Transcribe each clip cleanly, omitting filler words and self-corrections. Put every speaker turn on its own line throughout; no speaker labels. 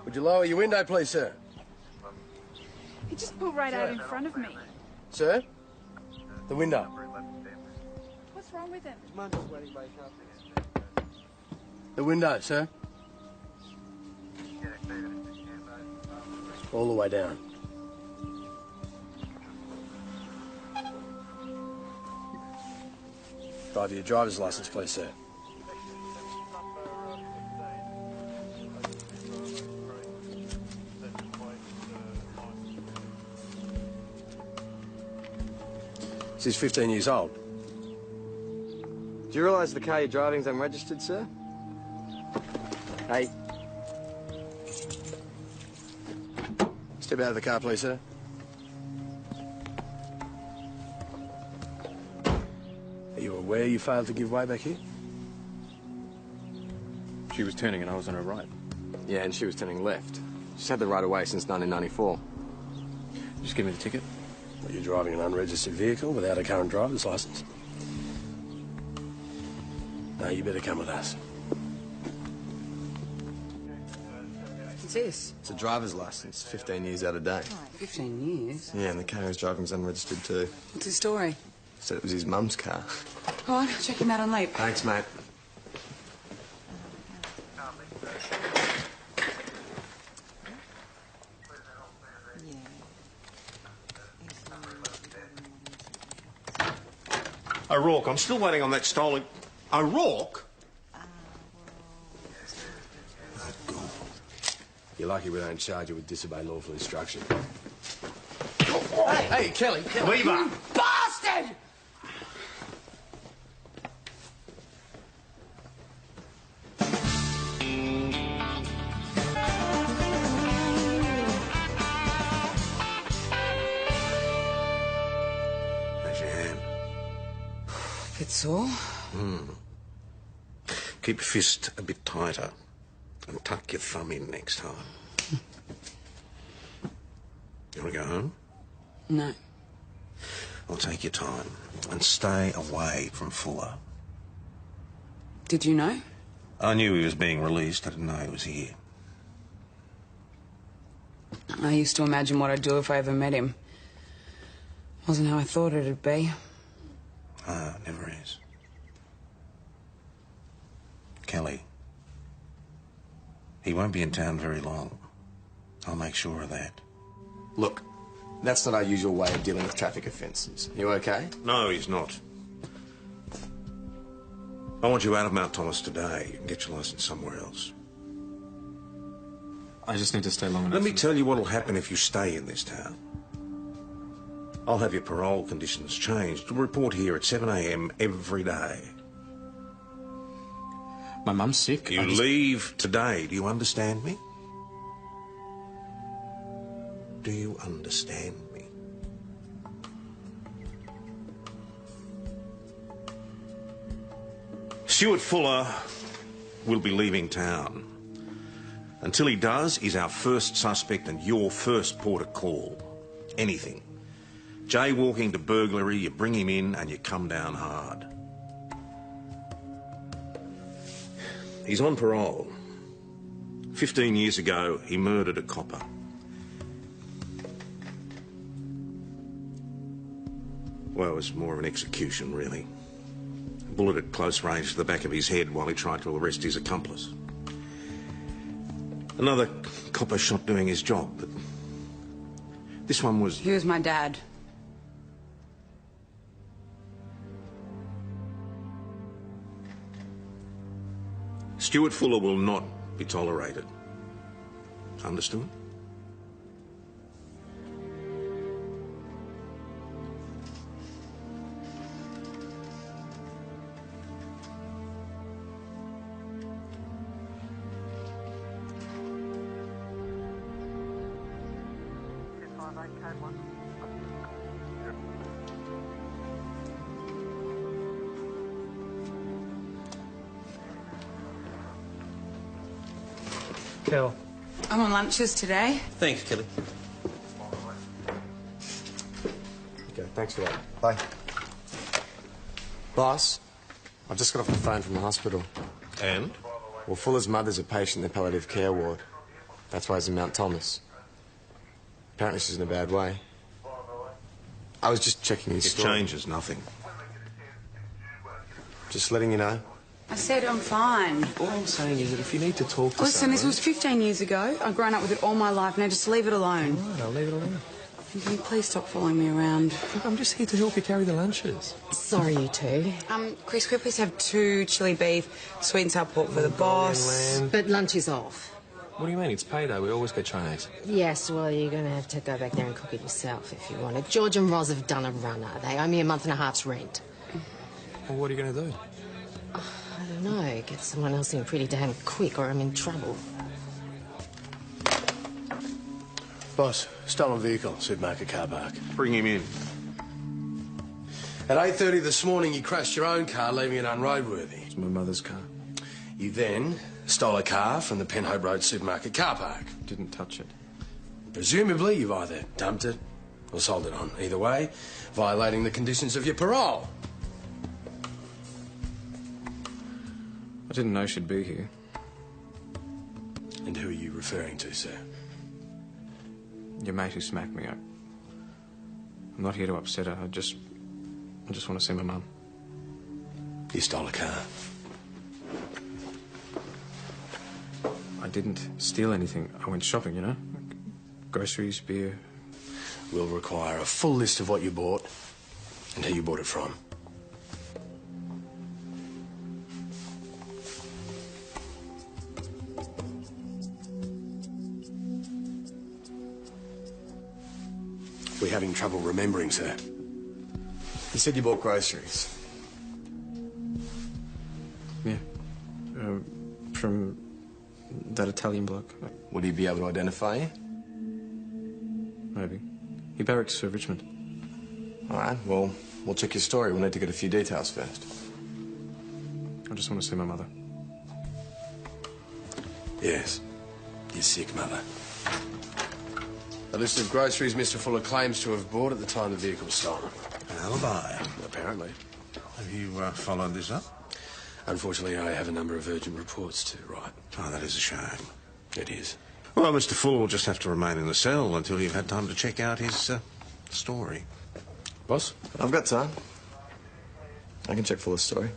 Would you lower your window, please, sir?
He just pulled right out in front of me.
Sir? The window.
What's wrong with him?
The window, sir. All the way down. Drive your driver's license, please, sir. She's 15 years old.
Do you realise the car you're driving's unregistered, sir? Hey.
Step out of the car, please, sir. Are you aware you failed to give way back here?
She was turning and I was on her right.
Yeah, and she was turning left. She's had the right of way since 1994.
Just give me the ticket.
Well, you're driving an unregistered vehicle without a current driver's licence. No, you better come with us.
What's this?
It's a driver's licence, 15 years out of date.
Oh, 15 years?
Yeah, and the car he's driving's unregistered too.
What's his story?
Said it was his mum's car.
All right, I'll check him out on Leap.
Thanks, mate.
O'Rourke, I'm still waiting on that stolen... O'Rourke?
You're lucky we don't charge you with disobeying lawful instruction.
Hey, Kelly. Leave her.
Bastard!
Raise your hand.
It's sore.
Keep your fist a bit tighter and tuck your thumb in next time. You want to go home?
No.
I'll take your time and stay away from Fuller.
Did you know?
I knew he was being released. I didn't know he was here.
I used to imagine what I'd do if I ever met him. Wasn't how I thought it'd be.
Ah, it never is. Kelly, he won't be in town very long. I'll make sure of that.
Look, that's not our usual way of dealing with traffic offences. You okay?
No, he's not. I want you out of Mount Thomas today. You can get your licence somewhere else.
I just need to stay long enough.
Let me tell you what'll happen if you stay in this town. I'll have your parole conditions changed. You'll report here at 7 a.m. every day.
My mum's sick.
You leave today. Do you understand me? Do you understand me? Stuart Fuller will be leaving town. Until he does, he's our first suspect and your first port of call. Anything. Jaywalking to burglary, you bring him in and you come down hard. He's on parole. 15 years ago, he murdered a copper. Well, it was more of an execution, really. A bullet at close range to the back of his head while he tried to arrest his accomplice. Another copper shot doing his job, but this one was...
He was my dad.
Stuart Fuller will not be tolerated. Understood?
Kel.
I'm on lunches today.
Thanks, Kelly.
Okay, thanks for that. Bye. Boss, I've just got off the phone from the hospital.
And?
Well, Fuller's mother's a patient in the palliative care ward. That's why he's in Mount Thomas. Apparently she's in a bad way. I was just checking his
It
story.
changes nothing.
Just letting you know.
I said I'm fine.
All I'm saying is that if you need to talk to
Listen, this
someone...
was 15 years ago. I've grown up with it all my life. Now just leave it alone.
All right, I'll leave it alone.
Can you please stop following me around?
Look, I'm just here to help you carry the lunches.
Sorry, you two.
Chris, could we please have 2 chili beef, sweet and sour pork for the boss?
But lunch is off.
What do you mean? It's payday. We always get Chinese.
Yes, well, you're going to have to go back there and cook it yourself if you want it. George and Roz have done a runner. They owe me a month and a half's rent.
Well, what are you going to do?
I don't know. Get someone else in pretty damn quick or I'm in trouble.
Boss, stolen vehicle, supermarket car park.
Bring him in.
At 8:30 this morning, you crashed your own car, leaving it unroadworthy.
It's my mother's car.
You then stole a car from the Penhope Road supermarket car park.
Didn't touch it.
Presumably, you've either dumped it or sold it on. Either way, violating the conditions of your parole.
I didn't know she'd be here.
And who are you referring to, sir?
Your mate who smacked me up. I'm not here to upset her. I just want to see my mum.
You stole a car.
I didn't steal anything. I went shopping, you know? Groceries, beer.
We'll require a full list of what you bought and who you bought it from. We're having trouble remembering, sir.
You said you bought groceries.
Yeah. From that Italian bloke.
Would he be able to identify you?
Maybe. He barracks for Richmond.
All right, well, we'll check your story. We'll need to get a few details first.
I just want to see my mother.
Yes. Your sick mother. A list of groceries Mr. Fuller claims to have bought at the time the vehicle was stolen.
An alibi.
Apparently.
Have you followed this up?
Unfortunately, I have a number of urgent reports to write.
Oh, that is a shame.
It is.
Well, Mr. Fuller will just have to remain in the cell until you've had time to check out his story.
Boss?
I've got time. I can check Fuller's story.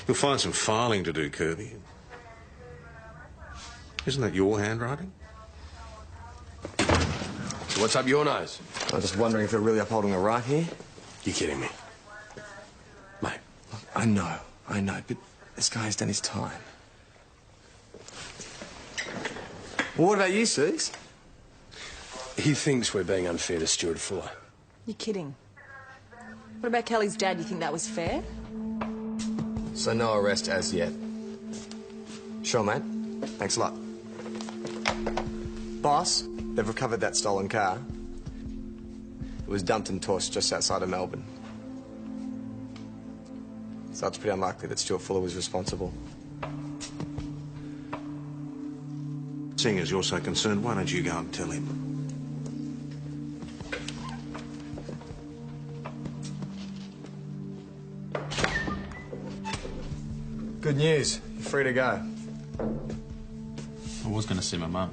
You'll find some filing to do, Kirby. Isn't that your handwriting?
So what's up your nose?
I was just wondering if you're really upholding the right here.
You kidding me? Mate.
Look, I know, but this guy's done his time. Well, what about you, Suze?
He thinks we're being unfair to Stuart Fuller.
You're kidding. What about Kelly's dad? You think that was fair?
So no arrest as yet. Sure, mate. Thanks a lot. Boss, they've recovered that stolen car. It was dumped and tossed just outside of Melbourne. So it's pretty unlikely that Stuart Fuller was responsible.
Seeing as you're so concerned, why don't you go and tell him?
Good news. You're free to go.
I was going to see my mum.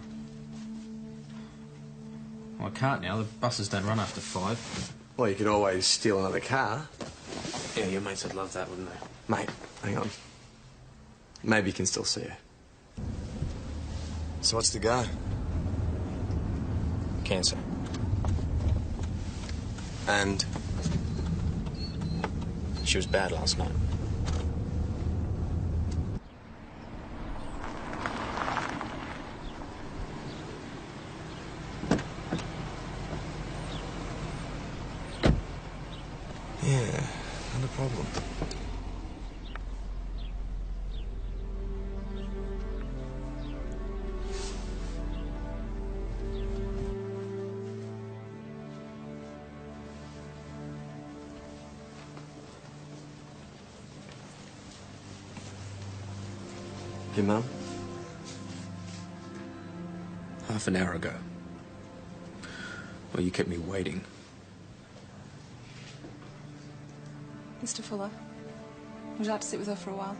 Well, I can't now. The buses don't run after 5.
Well, you could always steal another car.
Yeah, your mates would love that, wouldn't they?
Mate, hang on. Maybe you can still see her. So what's the go?
Cancer.
And
She was bad last night.
yeah, not a problem. Your mum?
Half an hour ago. Well, you kept me waiting.
Mr. Fuller, would you like to sit with her for a while?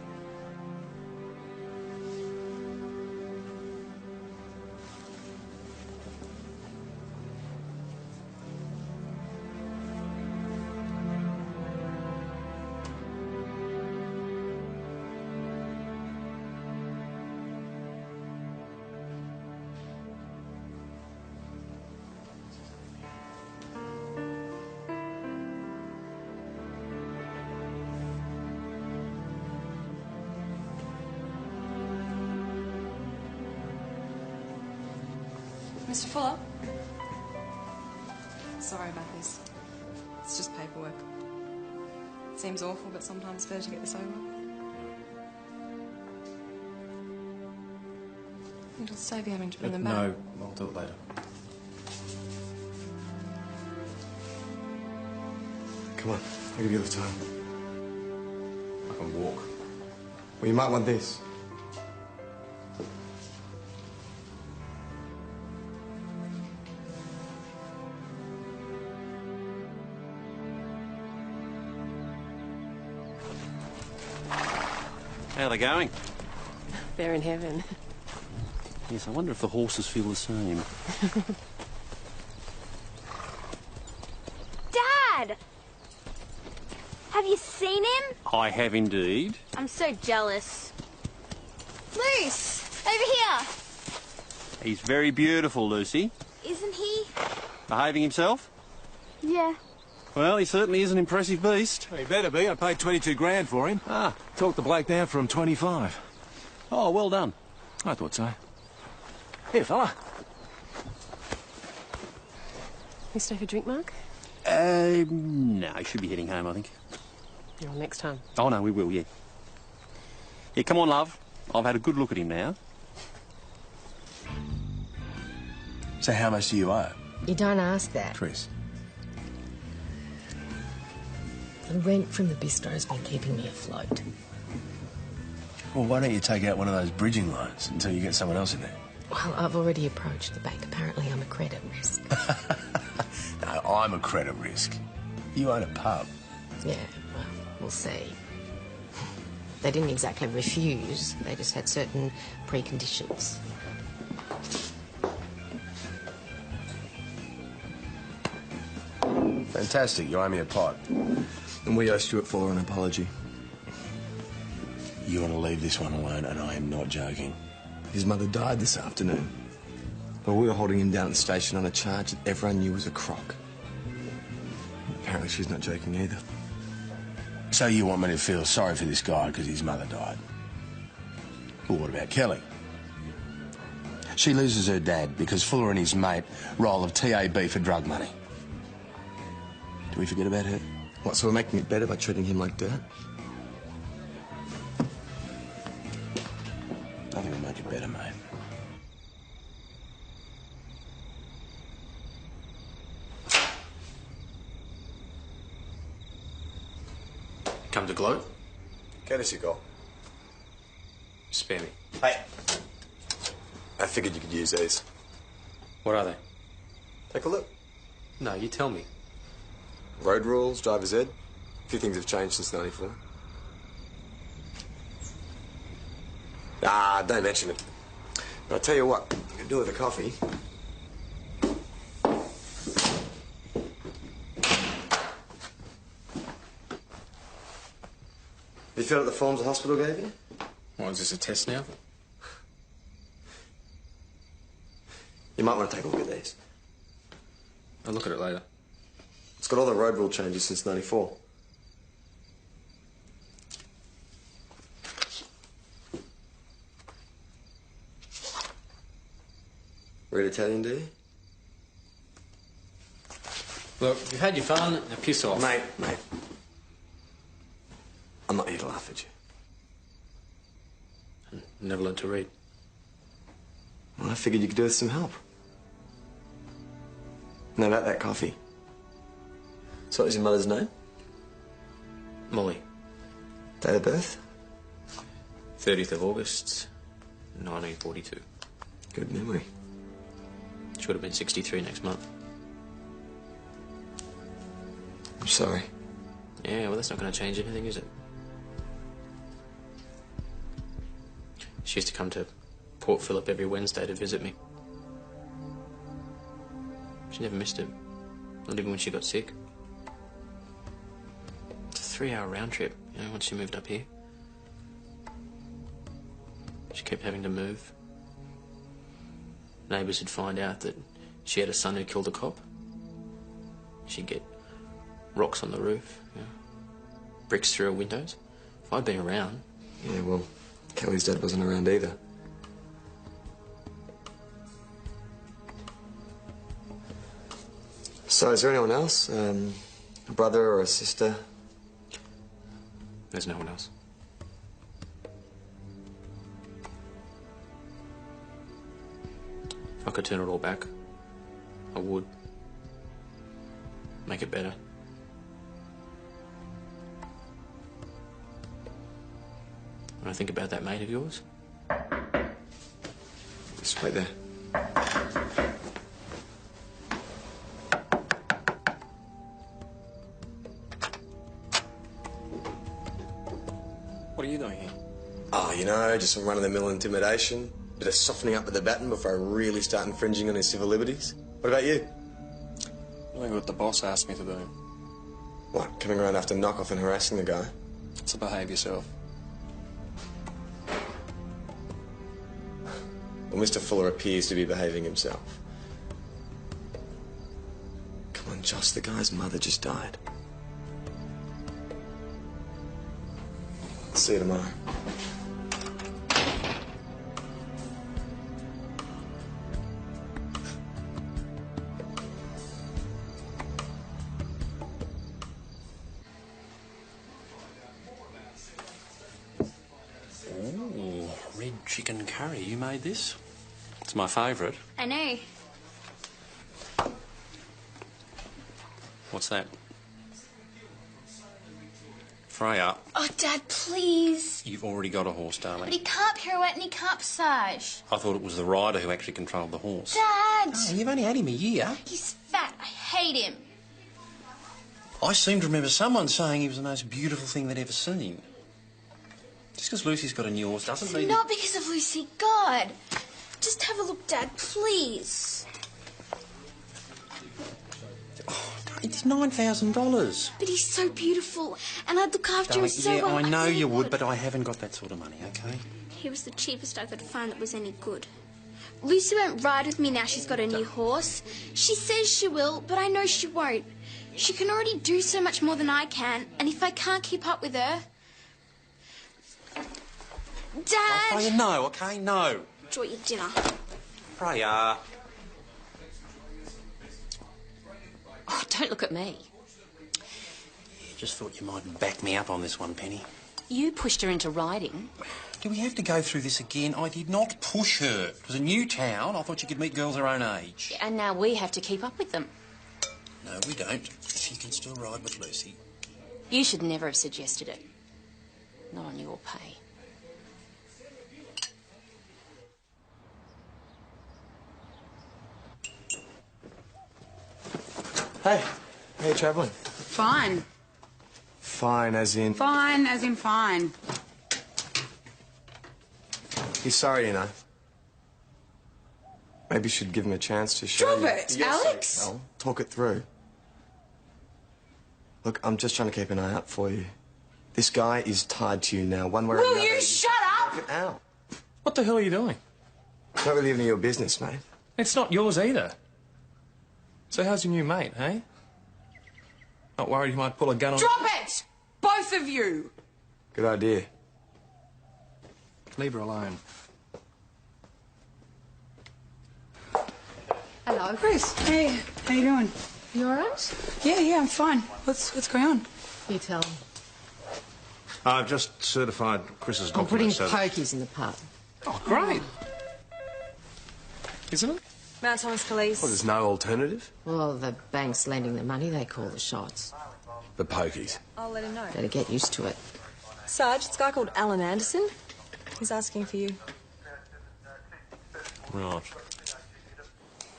Mr. Fuller? Sorry about this. It's just paperwork. It seems awful, but sometimes it's better to get this over. It'll save you having to bring them back.
No, I'll do it later.
Come on, I'll give you the time.
I can walk.
Well, you might want this.
How are they going?
They're in heaven.
Yes, I wonder if the horses feel the same.
Dad! Have you seen him?
I have indeed.
I'm so jealous. Luce! Over here!
He's very beautiful, Lucy.
Isn't he?
Behaving himself?
Yeah.
Well, he certainly is an impressive beast.
He better be. I paid 22 grand for him.
Ah.
Talked the bloke down from 25.
Oh, well done.
I thought so. Here, fella.
You stay for a drink, Mark?
No, he should be heading home, I think.
Yeah, well, next time.
Oh, no, we will, yeah. Yeah, come on, love. I've had a good look at him now.
So how much do you owe?
You don't ask that.
Tris.
The rent from the bistro's been keeping me afloat.
Well, why don't you take out one of those bridging loans until you get someone else in there?
Well, I've already approached the bank. Apparently I'm a credit risk.
No, I'm a credit risk. You own a pub.
Yeah, well, we'll see. They didn't exactly refuse. They just had certain preconditions.
Fantastic, you owe me a pot.
And we owe Stuart Fuller an apology.
You want to leave this one alone, and I am not joking.
His mother died this afternoon. But we were holding him down at the station on a charge that everyone knew was a crock. Apparently she's not joking either.
So you want me to feel sorry for this guy because his mother died? Well, what about Kelly? She loses her dad because Fuller and his mate roll of TAB for drug money. Do we forget about her?
What, so we're making it better by treating him like dirt?
Nothing will make it better, mate.
Come to gloat?
Get us your goal.
Spare me.
Hey. I figured you could use these.
What are they?
Take a look.
No, you tell me.
Road rules, driver's ed. A few things have changed since '94. Ah, don't mention it. But I'll tell you what, you can do with a coffee. You filled out the forms the hospital gave you?
What, is this a test now?
You might want to take a look at these.
I'll look at it later.
It's got all the road rule changes since '94. Read Italian, do you?
Look, you've had your fun, now piss off.
Mate. I'm not here to laugh at you.
Never learned to read.
Well, I figured you could do with some help. Now about that coffee. So what was your mother's name?
Molly.
Date of birth?
30th of August, 1942.
Good memory.
She would have been 63 next month.
I'm sorry.
Yeah, well, that's not going to change anything, is it? She used to come to Port Phillip every Wednesday to visit me. She never missed it. Not even when she got sick. It's a 3-hour round trip, you know, once she moved up here. She kept having to move. Neighbours would find out that she had a son who killed a cop. She'd get rocks on the roof, you know, bricks through her windows. If I'd been around...
Yeah, well, Kelly's dad wasn't around either. So, is there anyone else? A brother or a sister?
There's no one else. If I could turn it all back, I would. Make it better. When I think about that mate of yours,
Just wait there.
What are you doing here?
Oh, you know, just some run-of-the-mill intimidation. Bit of softening up with the baton before I really start infringing on his civil liberties. What about you?
Doing what the boss asked me to do.
What, coming around after knock-off and harassing the guy?
So behave yourself.
Well, Mr. Fuller appears to be behaving himself. Come on, Joss, the guy's mother just died. See you tomorrow.
Ooh, red chicken curry. You made this? It's my favourite.
I know.
What's that? Freya,
Oh, Dad, please.
you've already got a horse,
But he
darling.
can't pirouette and he can't massage.
I thought it was the rider who actually controlled the horse.
Dad!
Oh, you've only had him a year.
He's fat. I hate him.
I seem to remember someone saying he was the most beautiful thing they'd ever seen. Just because Lucy's got a new horse doesn't mean...
Not because of Lucy. God. Just have a look, Dad, please.
It's $9,000.
But he's so beautiful, and I'd look after him
Darling,
so
yeah,
well.
I know
really
you would, but I haven't got that sort of money, okay?
He was the cheapest I could find that was any good. Lucy won't ride with me now she's got a new horse. She says she will, but I know she won't. She can already do so much more than I can, and if I can't keep up with her... Dad!
Freya, no, okay? No.
Enjoy your dinner.
Freya.
Oh, don't look at me.
Just thought you might back me up on this one, Penny.
You pushed her into riding.
Do we have to go through this again? I did not push her. It was a new town. I thought she could meet girls her own age.
And now we have to keep up with them.
No, we don't. She can still ride with Lucy.
You should never have suggested it. Not on your pay.
Hey, how you travelling?
Fine.
Fine, as in...
Fine, as in fine.
He's sorry, you know. Maybe you should give him a chance to show
Drop
you.
it,
Yes,
Alex.
Al. Talk it through. Look, I'm just trying to keep an eye out for you. This guy is tied to you now, one way or another.
Will you shut up?
Work it out.
What the hell are you doing?
It's not really any of your business, mate.
It's not yours either. So how's your new mate, hey? Not worried he might pull a gun on...
Drop it! Both of you!
Good idea.
Leave her alone.
Hello. Chris. Hey, how you doing?
You all right?
Yeah, I'm fine. What's going on?
You tell him.
I've just certified Chris's
I'm putting
documents. so-
pokies in the pub.
Oh, great. Isn't it?
Mount Thomas Police.
Well, there's no alternative?
Well, the bank's lending the money, they call the shots.
The pokies.
I'll let him know.
Better get used to it.
Sarge, it's a guy called Alan Anderson. He's asking for you.
Right.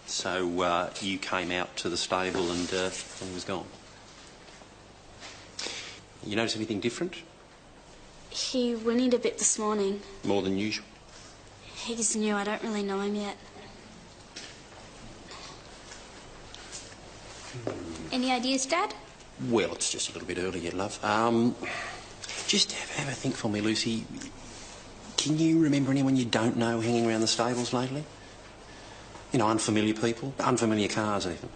So, you came out to the stable and he was gone? You notice anything different?
He whinnied a bit this morning.
More than usual?
He's new. I don't really know him yet. Any ideas, Dad?
Well, it's just a little bit early yet, love. Just have a think for me, Lucy. Can you remember anyone you don't know hanging around the stables lately? You know, unfamiliar people, unfamiliar cars even.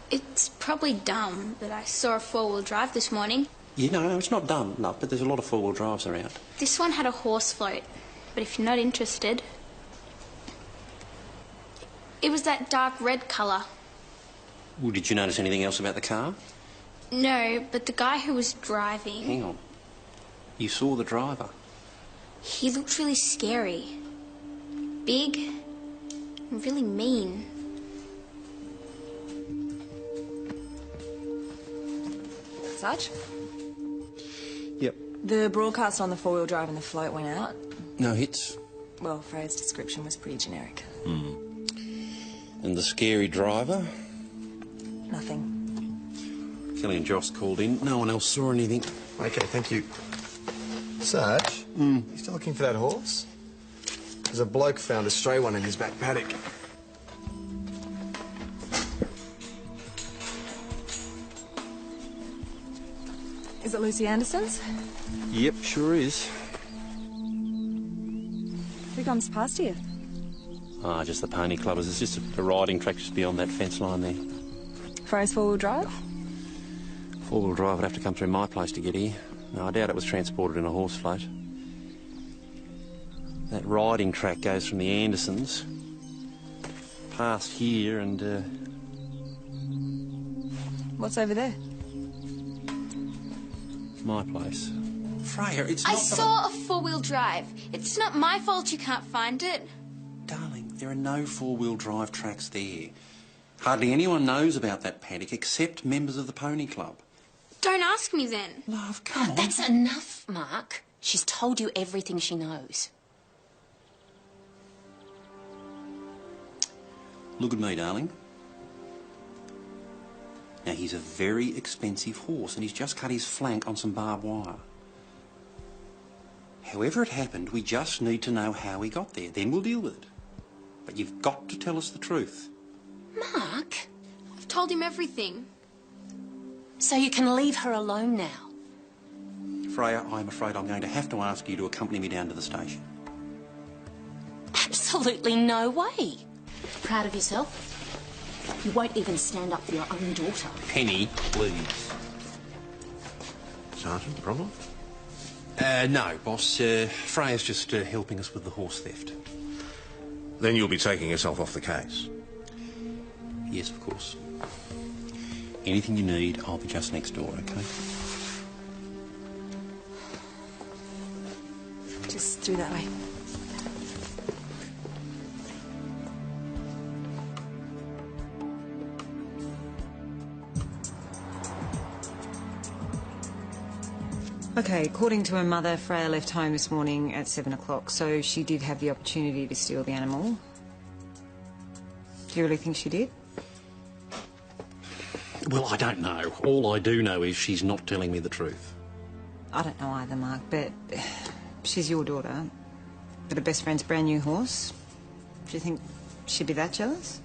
It's probably dumb, but I saw a four-wheel drive this morning.
You know, it's not dumb, no, but there's a lot of four-wheel drives around.
This one had a horse float, but if you're not interested... It was that dark red colour.
Well, did you notice anything else about the car?
No, but the guy who was driving...
Hang on. You saw the driver?
He looked really scary. Big and really mean.
Sarge?
Yep.
The broadcast on the four-wheel drive and the float went out.
No hits?
Well, Freya's description was pretty generic.
And the scary driver?
Nothing.
Kelly and Joss called in. No one else saw anything.
Okay, thank you. Sarge, you still looking for that horse? There's a bloke found a stray one in his back paddock.
Is it Lucy Anderson's?
Yep, sure is.
Who comes past here?
Ah, just the pony clubbers. It's just a riding track just beyond that fence line there.
Freya's four-wheel drive?
Four-wheel drive would have to come through my place to get here. No, I doubt it was transported in a horse float. That riding track goes from the Andersons past here and,
What's over there?
my place. Freya, it's
I
not...
saw a four-wheel drive. It's not my fault you can't find it.
Darling, there are no four-wheel drive tracks there. Hardly anyone knows about that paddock except members of the pony club.
Don't ask me then.
Love, come on.
That's enough, Mark. She's told you everything she knows.
Look at me, darling. Now, he's a very expensive horse and he's just cut his flank on some barbed wire. However it happened, we just need to know how he got there. Then we'll deal with it. But you've got to tell us the truth.
Mark?
I've told him everything.
So you can leave her alone now?
Freya, I'm afraid I'm going to have to ask you to accompany me down to the station.
Absolutely no way. Proud of yourself? You won't even stand up for your own daughter.
Penny, please.
Sergeant, problem?
No, boss. Freya's just helping us with the horse theft.
Then you'll be taking yourself off the case.
Yes, of course. Anything you need, I'll be just next door, okay?
Just through that way.
Okay, according to her mother, Freya left home this morning at 7 o'clock, so she did have the opportunity to steal the animal. Do you really think she did?
Well, I don't know. All I do know is she's not telling me the truth.
I don't know either, Mark, but she's your daughter. But her best friend's brand new horse. Do you think she'd be that jealous?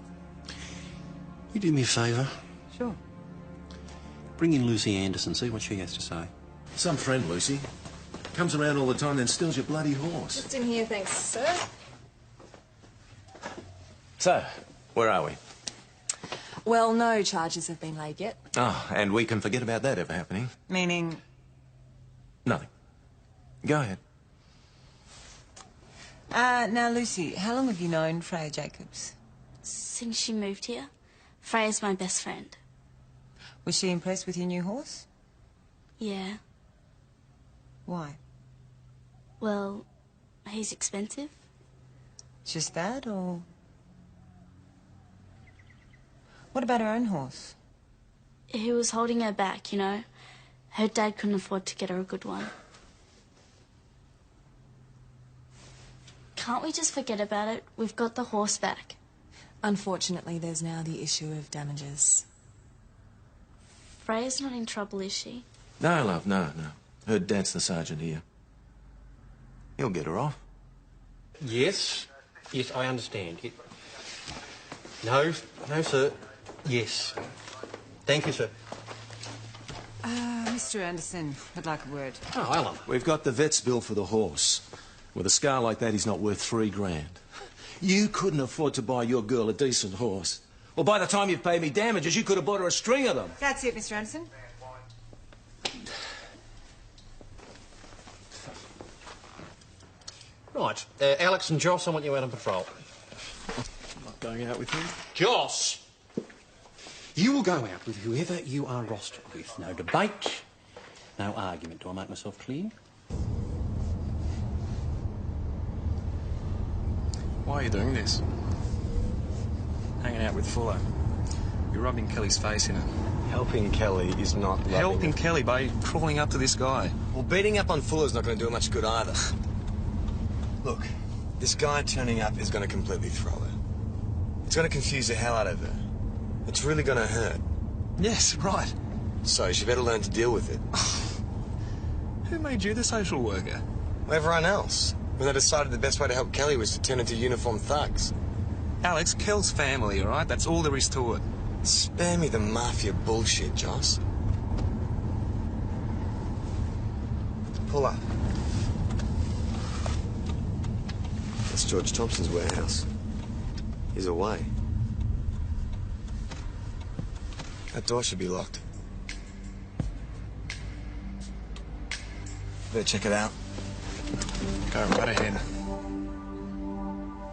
You do me a favour.
Sure.
Bring in Lucy Anderson, see what she has to say.
Some friend, Lucy. Comes around all the time, then steals your bloody horse.
Just in here, thanks, sir.
So, where are we?
Well, no charges have been laid yet.
Oh, and we can forget about that ever happening.
Meaning?
Nothing. Go ahead.
Now, Lucy, how long have you known Freya Jacobs?
Since she moved here, Freya's my best friend.
Was she impressed with your new horse?
Yeah.
Why?
Well, he's expensive.
Just that, or...? What about her own horse?
He was holding her back, you know. Her dad couldn't afford to get her a good one. Can't we just forget about it? We've got the horse back.
Unfortunately, there's now the issue of damages.
Freya's not in trouble, is she?
No, love, no. Her dad's the sergeant here. He'll get her off.
Yes. Yes, I understand. No, sir. Yes. Thank you, sir.
Mr. Anderson, I'd like a word.
Oh, Alan.
We've got the vet's bill for the horse. With a scar like that, he's not worth $3,000. You couldn't afford to buy your girl a decent horse. Well, by the time you've paid me damages, you could have bought her a string of them.
That's it, Mr. Anderson.
Right. Alex and Joss, I want you out on patrol.
I'm not going out with him.
Joss! You will go out with whoever you are rostered with. No debate, no argument. Do I make myself clear?
Why are you doing this? Hanging out with Fuller. You're rubbing Kelly's face in it.
Helping Kelly is not rubbing
Helping
it.
Kelly by crawling up to this guy.
Well, beating up on Fuller's not going to do her much good either. Look, this guy turning up is going to completely throw her. It's going to confuse the hell out of her. It's really going to hurt.
Yes, right.
So she better learn to deal with it.
Who made you the social worker?
Everyone else. When they decided the best way to help Kelly was to turn into uniformed thugs.
Alex, Kel's family, all right? That's all there is to it.
Spare me the mafia bullshit, Joss. Pull up. That's George Thompson's warehouse. He's away. That door should be locked. Better check it out.
Go right ahead.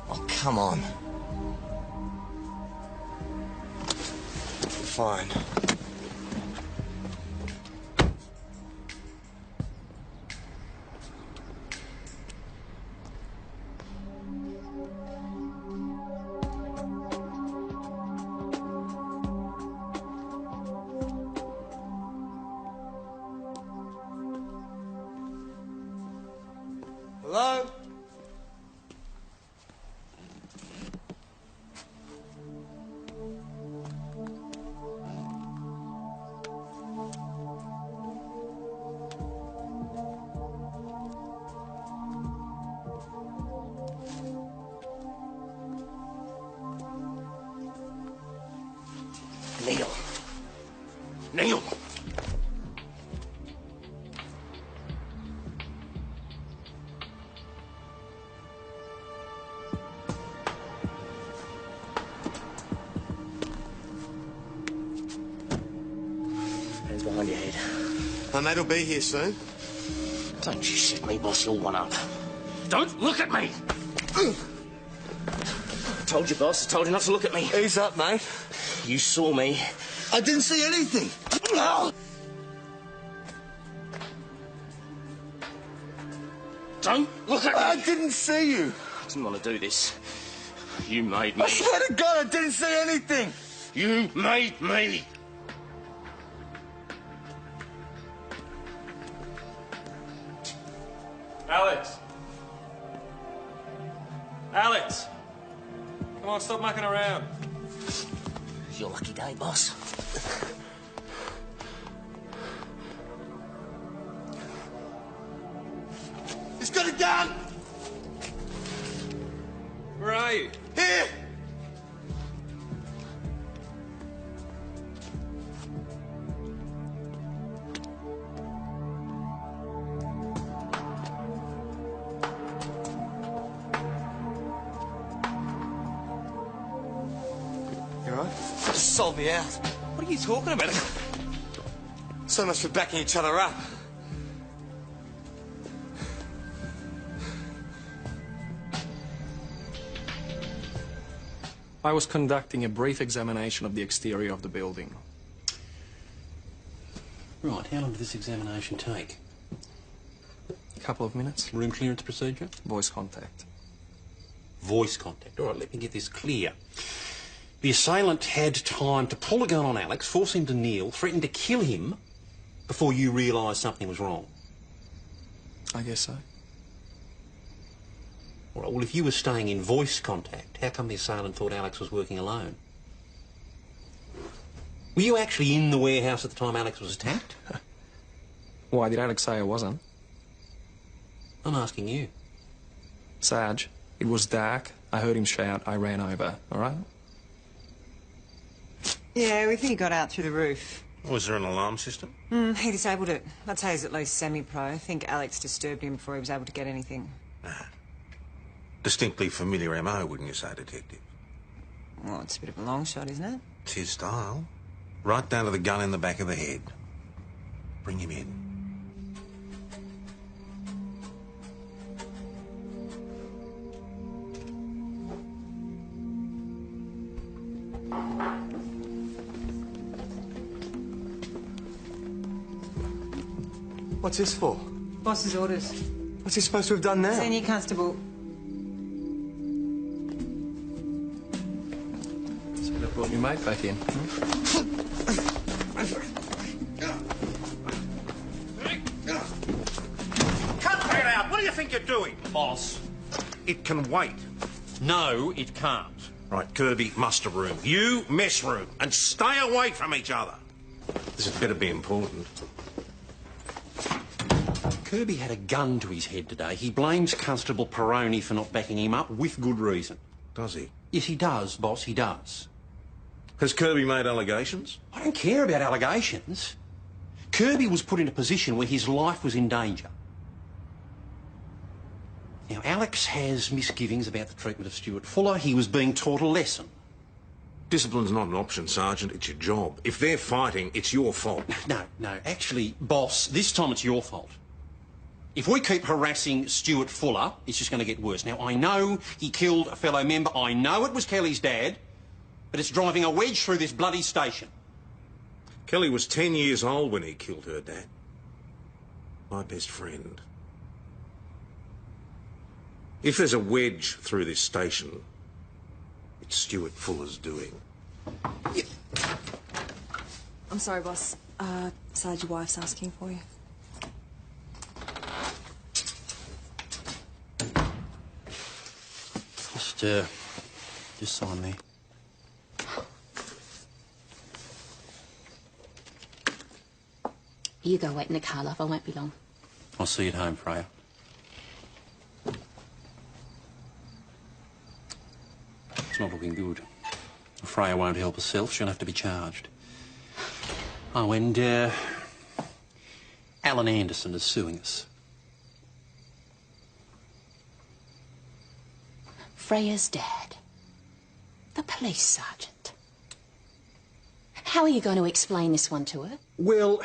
Oh, come on. Fine. Hello?
Neil. Neil! Hands behind your head.
My mate will be here soon.
Don't you shit me, boss. You'll one up. Don't look at me! Told you, boss. Told you not to look at me.
Ease up, mate.
You saw me.
I didn't see anything.
Don't look at me.
I didn't see you.
I didn't want to do this. You made me.
I swear to God, I didn't see anything.
You made me.
Alex! Alex! Come on, stop mucking around.
It's your lucky day, boss.
He's got a gun.
Where are you?
Here. You all right? Just sold me out.
What are you talking about?
So much for backing each other up.
I was conducting a brief examination of the exterior of the building.
Right, how long did this examination take?
A couple of minutes.
Room clearance procedure?
Voice contact.
Voice contact. All right, let me get this clear. The assailant had time to pull a gun on Alex, force him to kneel, threaten to kill him before you realised something was wrong.
I guess so.
All right, well, if you were staying in voice contact, how come the assailant thought Alex was working alone? Were you actually in the warehouse at the time Alex was attacked?
Why did Alex say I wasn't?
I'm asking you.
Saj, it was dark. I heard him shout. I ran over, all right?
Yeah, we think he got out through the roof.
Was there an alarm system?
He disabled it. I'd say he's at least semi-pro. I think Alex disturbed him before he was able to get anything.
Distinctly familiar MO, wouldn't you say, Detective?
Well, it's a bit of a long shot, isn't it?
It's his style. Right down to the gun in the back of the head. Bring him in.
What's this for?
Boss's orders.
What's he supposed to have done now?
Senior Constable.
So they brought your mate back in.
Cut that out! What do you think you're doing?
Boss.
It can wait.
No, it can't.
Right, Kirby, muster room. You, mess room. And stay away from each other. This had better be important.
Kirby had a gun to his head today. He blames Constable Peroni for not backing him up with good reason.
Does he?
Yes, he does, boss, he does.
Has Kirby made allegations?
I don't care about allegations. Kirby was put in a position where his life was in danger. Now, Alex has misgivings about the treatment of Stuart Fuller. He was being taught a lesson.
Discipline's not an option, Sergeant. It's your job. If they're fighting, it's your fault.
No, actually, boss, this time it's your fault. If we keep harassing Stuart Fuller, it's just going to get worse. Now, I know he killed a fellow member. I know it was Kelly's dad, but it's driving a wedge through this bloody station.
Kelly was 10 years old when he killed her dad. My best friend. If there's a wedge through this station, it's Stuart Fuller's doing.
I'm sorry, boss. Sarge, your wife's asking for you.
Just sign there.
You go wait in the car, love. I won't be long.
I'll see you at home, Freya. It's not looking good. Freya won't help herself. She'll have to be charged. Oh, and, Alan Anderson is suing us.
Freya's dad. The police sergeant. How are you going to explain this one to her?
Well,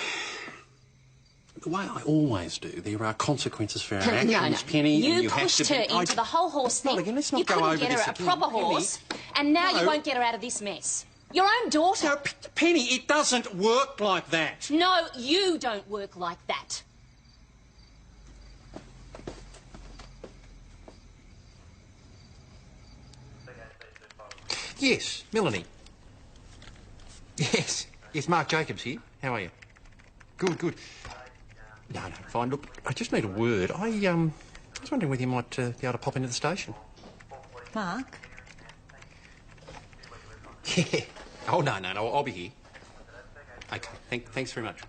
the way I always do, there are consequences for our actions,
No.
Penny.
You
and you
pushed
have to
her
be...
into the whole horse thing.
Not again, let's not
you
go
couldn't
over
get
this
her a
again.
proper
Penny.
horse, and now you
No.
won't get her out of this mess. Your own daughter.
No, Penny, it doesn't work like that.
No, you don't work like that.
Yes, Melanie. Yes, Mark Jacobs here. How are you? Good. No, fine. Look, I just need a word. I was wondering whether you might be able to pop into the station.
Mark?
Yeah. Oh, no, I'll be here. Okay, thanks very much.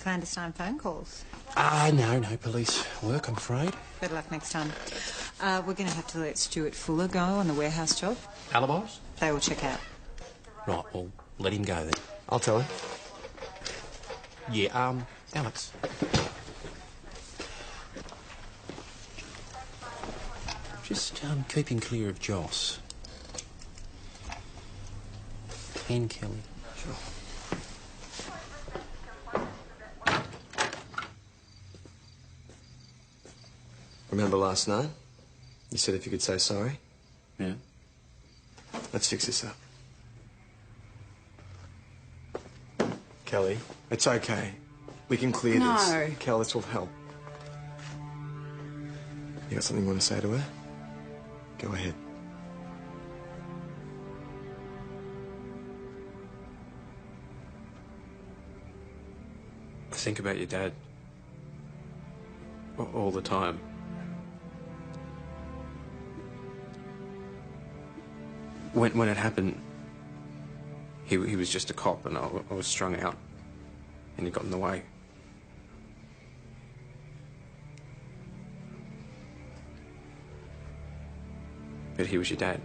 Clandestine phone calls.
No, police work, I'm afraid.
Better luck next time. We're going to have to let Stuart Fuller go on the warehouse job.
Alibis?
They will check out.
Right, well, let him go then.
I'll tell her.
Yeah, Alex. Just, keeping clear of Joss. And Kelly.
Sure. Remember last night? You said if you could say sorry?
Yeah.
Let's fix this up. Kelly, it's okay. We can clear this.
No.
Kel, this will help. You got something you want to say to her? Go ahead.
I think about your dad all the time. When it happened, he was just a cop, and I was strung out, and he got in the way. But he was your dad.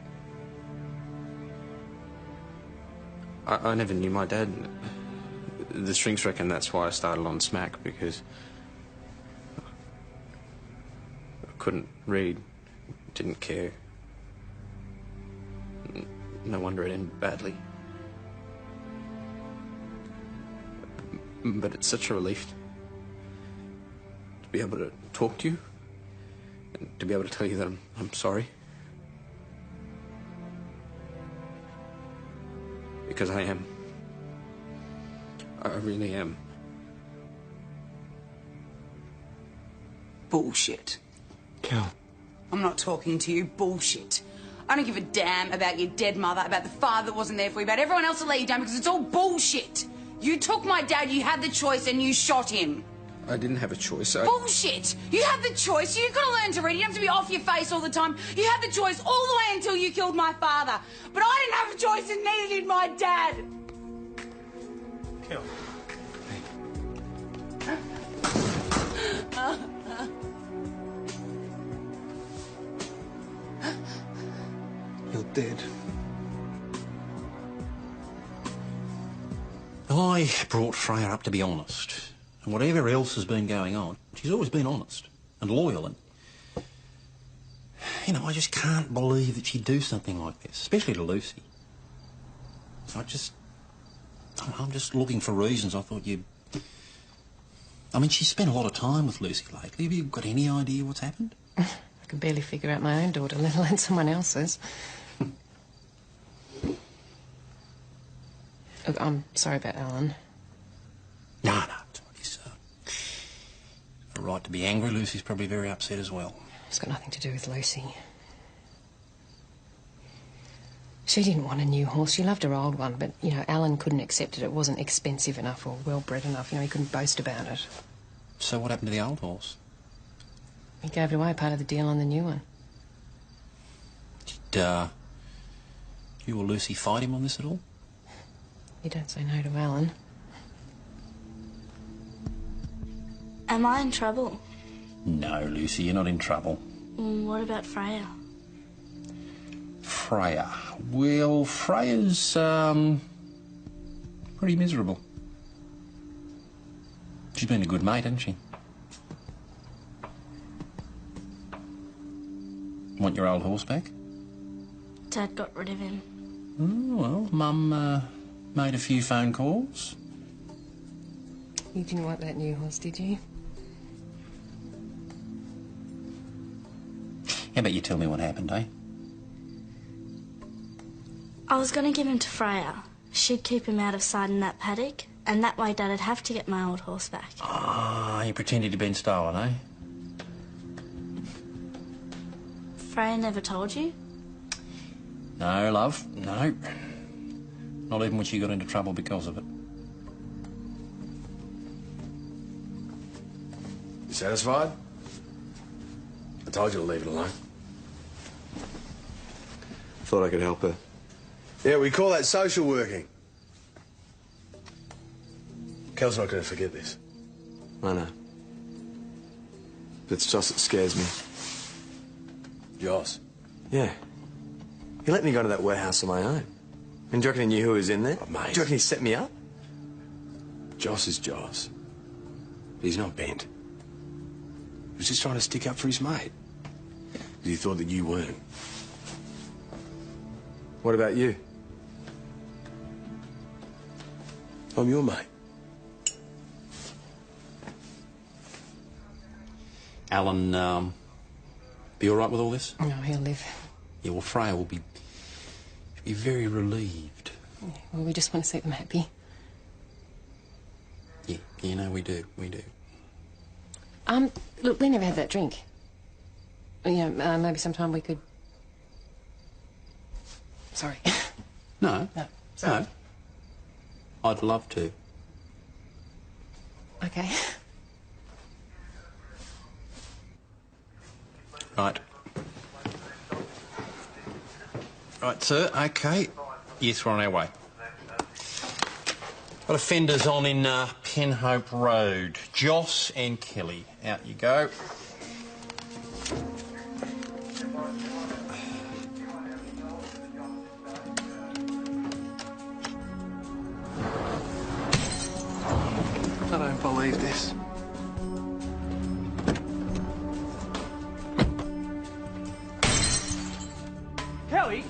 I never knew my dad. The Strings reckon that's why I started on Smack, because I couldn't read, didn't care. No wonder it ended badly. But it's such a relief to be able to talk to you and to be able to tell you that I'm sorry. Because I am. I really am.
Bullshit.
Kel.
I'm not talking to you. Bullshit. I don't give a damn about your dead mother, about the father that wasn't there for you, about everyone else that let you down, because it's all bullshit. You took my dad, you had the choice, and you shot him.
I didn't have a choice.
Bullshit! You had the choice. You've got to learn to read. You don't have to be off your face all the time. You had the choice all the way until you killed my father. But I didn't have a choice, and neither did my dad.
Kel. You're dead.
I brought Freya up to be honest. And whatever else has been going on, she's always been honest and loyal and... You know, I just can't believe that she'd do something like this, especially to Lucy. So I'm just looking for reasons. I thought you'd... I mean, she's spent a lot of time with Lucy lately. Have you got any idea what's happened?
I can barely figure out my own daughter, let alone someone else's. Look, I'm sorry about Alan.
No, he's a right to be angry. Lucy's probably very upset as well.
It's got nothing to do with Lucy. She didn't want a new horse. She loved her old one, but, you know, Alan couldn't accept it. It wasn't expensive enough or well-bred enough. You know, he couldn't boast about it.
So what happened to the old horse?
He gave it away, part of the deal on the new one.
Did you or Lucy fight him on this at all?
You don't say no to Alan.
Am I in trouble?
No, Lucy, you're not in trouble.
What about Freya?
Freya. Well, Freya's, pretty miserable. She's been a good mate, hasn't she? Want your old horse back?
Dad got rid of him.
Oh, well, Mum, made a few phone calls.
You didn't want that new horse, did you?
How about you tell me what happened, eh?
I was going to give him to Freya. She'd keep him out of sight in that paddock, and that way Dad'd have to get my old horse back.
Ah, you pretended you'd been stolen, eh?
Freya never told you?
No, love, no. Not even when she got into trouble because of it.
You satisfied? I told you to leave it alone.
Thought I could help her.
Yeah, we call that social working. Kel's not going to forget this.
I know. But it's Joss that scares me.
Joss?
Yeah. He let me go to that warehouse on my own. And do you reckon he knew who was in there?
Oh, mate.
Do you reckon he set me up?
Joss is Joss. He's not bent. He was just trying to stick up for his mate. Because he thought that you weren't.
What about you?
I'm your mate.
Alan, be all right with all this?
No, he'll live.
Yeah, well, Freya will be very relieved.
Yeah, well, we just want to see them happy.
Yeah, you know, we do.
Look, we never had that drink. You know, maybe sometime we could... Sorry.
No.
No, sorry.
No. I'd love to.
Okay.
Right. Right, sir, OK. Yes, we're on our way. Got offenders on in Penhope Road. Joss and Kelly. Out you go.
I don't believe this.
Kelly?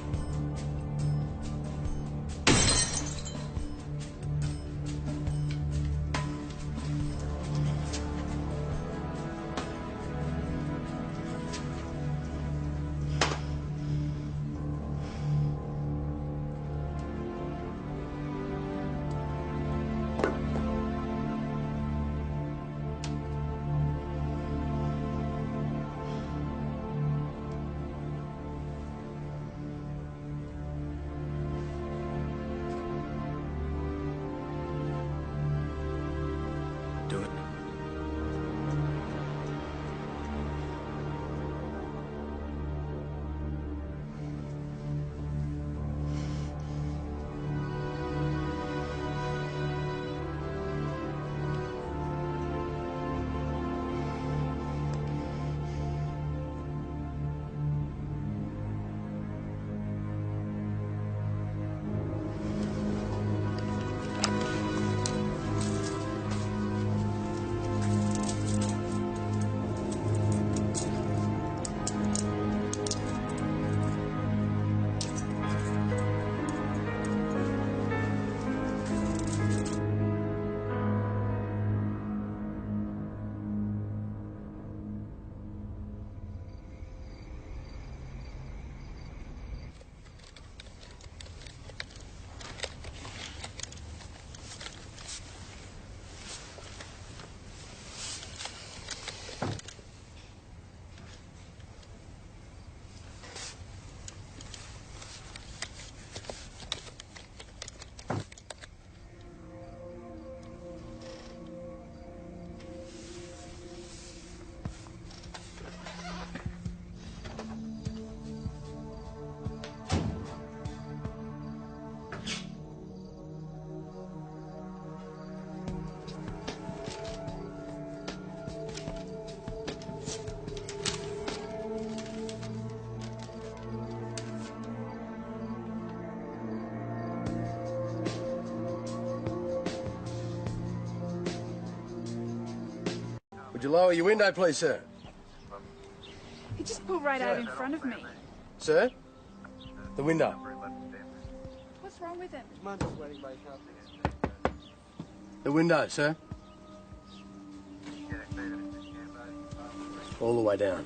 Would you lower your window, please, sir?
He just pulled right out in front of me.
Sir? The window.
What's wrong with him?
The window, sir. All the way down.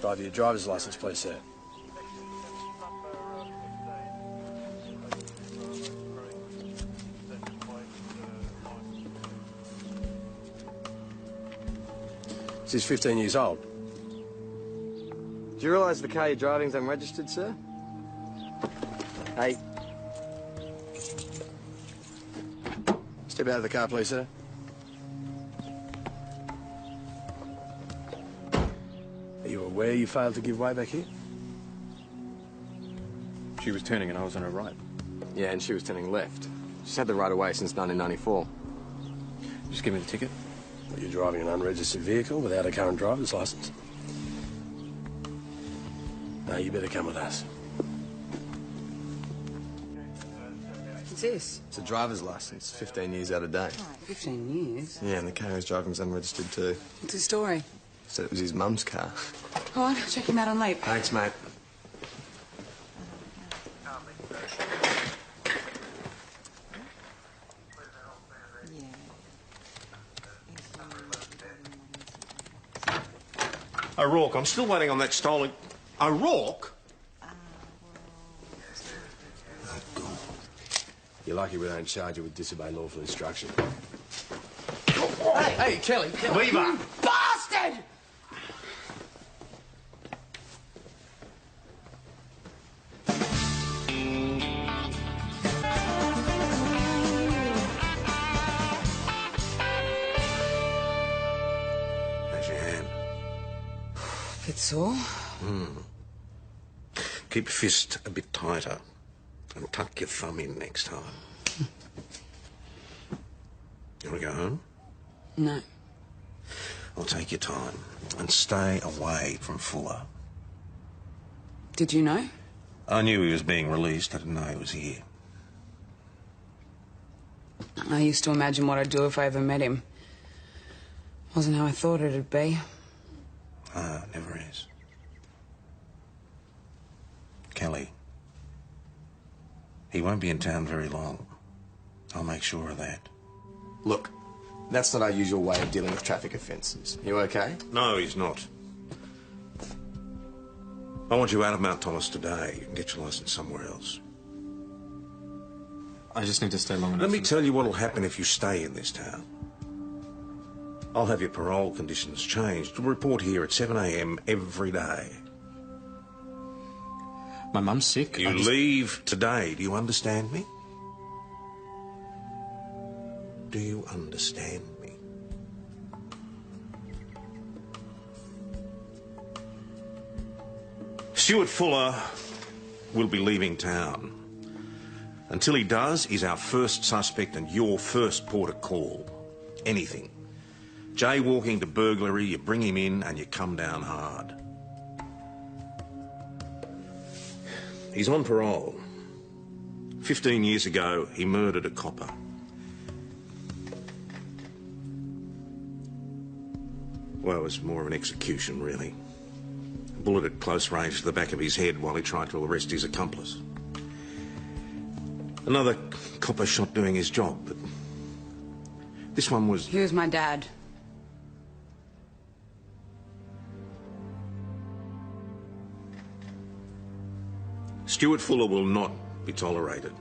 Drive your driver's license, please, sir. She's 15 years old.
Do you realise the car you're driving's unregistered, sir? Hey.
Step out of the car, please, sir. Are you aware you failed to give way back here?
She was turning and I was on her right.
Yeah, and she was turning left. She's had the right of way since 1994.
Just give me the ticket.
Well, you're driving an unregistered vehicle without a current driver's licence. No, you better come with us.
What's this?
It's a driver's licence, 15 years out of date.
Oh, 15 years?
Yeah, and the car he's driving's unregistered too.
What's his story?
Said it was his mum's car.
Go on, check him out on Leap.
Thanks, mate.
O'Rourke, I'm still waiting on that stolen... O'Rourke?
You're lucky we don't charge you with disobeying lawful instruction.
Hey, Kelly.
Weaver!
Bastard!
How's your hand?
Bit sore.
Keep your fist a bit tighter and tuck your thumb in next time. You want to go home?
No.
I'll take your time and stay away from Fuller.
Did you know?
I knew he was being released. I didn't know he was here.
I used to imagine what I'd do if I ever met him. Wasn't how I thought it'd be.
Ah, it never is. Kelly. He won't be in town very long. I'll make sure of that.
Look, that's not our usual way of dealing with traffic offences. You okay?
No, he's not. I want you out of Mount Thomas today. You can get your licence somewhere else.
I just need to stay long enough.
Let me tell you what'll happen if you stay in this town. I'll have your parole conditions changed. Report here at 7 a.m. every day.
My mum's sick.
You leave today. Do you understand me? Do you understand me? Stuart Fuller will be leaving town. Until he does, he's our first suspect and your first port of call. Anything. Jaywalking to burglary, you bring him in and you come down hard. He's on parole. 15 years ago, he murdered a copper. Well, it was more of an execution, really. A bullet at close range to the back of his head while he tried to arrest his accomplice. Another copper shot doing his job, but this one was...
He was my dad.
Stuart Fuller will not be tolerated.